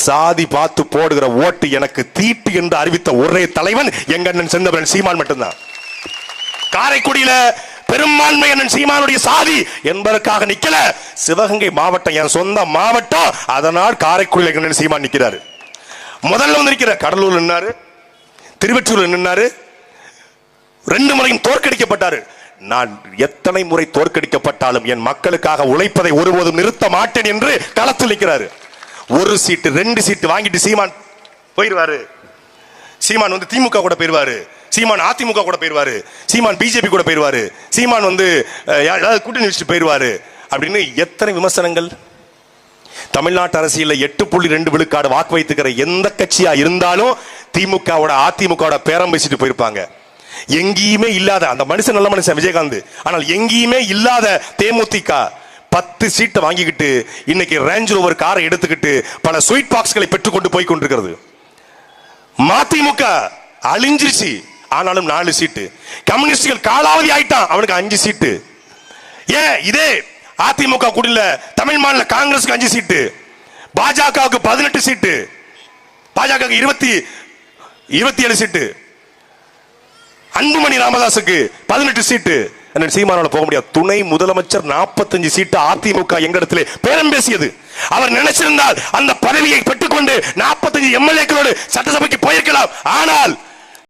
சாதி பார்த்து போடுகிற ஓட்டு எனக்கு தீட்டு என்று அறிவித்த ஒரே தலைவன் எங்க அண்ணன் செந்தமிழன் சீமான் மட்டும்தான். காரைக்குடியில பெரும்பான்மை அண்ணன் சீமானுடைய சாதி என்பதற்காக நிக்கல. சிவகங்கை மாவட்டம் என் சொந்த மாவட்டம், அதனால் காரைக்குடியில் அண்ணன் சீமான் நிக்கிறாரு. முதல்ல வந்து நிக்கிற கடலூர் நின்னாரு, திருவெற்றூர் நின்னாரு, 2 முறையும் தோற்கடிக்கப்பட்டாரு. நான் எத்தனை முறை தோற்கடிக்கப்பட்டாலும் என் மக்களுக்காக உழைப்பதை ஒருபோதும் நிறுத்த மாட்டேன் என்று களத்தில் நிற்கிறாரு. 1 சீட்டு 2 சீட்டு வாங்கிட்டு சீமான் போயிருவாரு. சீமான் வந்து திமுக கூட போயிருவாரு, சீமான் அதிமுக கூட போயிருவாரு, சீமான் பிஜேபி கூட போயிருவாரு, சீமான் வந்து கூட்டணி வச்சுட்டு போயிருவாரு அப்படின்னு எத்தனை விமர்சனங்கள். தமிழ்நாட்டு அரசியல் 8.2 விழுக்காடு வாக்கு வைத்துக்கிற எந்த கட்சியா இருந்தாலும் திமுகவோட அதிமுகவோட பேரம் பேசிட்டு போயிருப்பாங்க. எங்கேயுமே இல்லாத அந்த மனுஷன் நல்ல மனுஷன் விஜயகாந்த், ஆனால் எங்கேயுமே இல்லாத தேமுதிக 10 சீட்டை வாங்கிக்கிட்டு இன்னைக்கு ரேஞ்ச் ரோவர் காரை எடுத்துக்கிட்டு பல ஸ்வீட் பாக்ஸ்களை பெற்றுக்கொண்டு போய் கொண்டிருக்கிறது. மதிமுக அழிஞ்சிருச்சு, ஆனாலும் 4 சீட்டு. கம்யூனிஸ்டுகள் காலாவதி ஆயிட்டான், அவனுக்கு 5 சீட்டு. ஏன் இதே அதிமுக கூடல தமிழ் மாநில காங்கிரஸுக்கு 5 சீட்டு, பாஜகவுக்கு 18 சீட்டு, பாஜக 27 சீட்டு, அன்புமணி ராமதாசுக்கு 18 சீட்டு. சீமானால போக முடியாது. துணை முதலமைச்சர் 45 சீட்டு அதிமுக எங்க இடத்துல பேரம் பேசியது. அவர் நினைச்சிருந்தால் அந்த பதவியை பெற்றுக்கொண்டு 45 எம்எல்ஏக்களோடு சட்டசபைக்கு போயிருக்கலாம். ஆனால்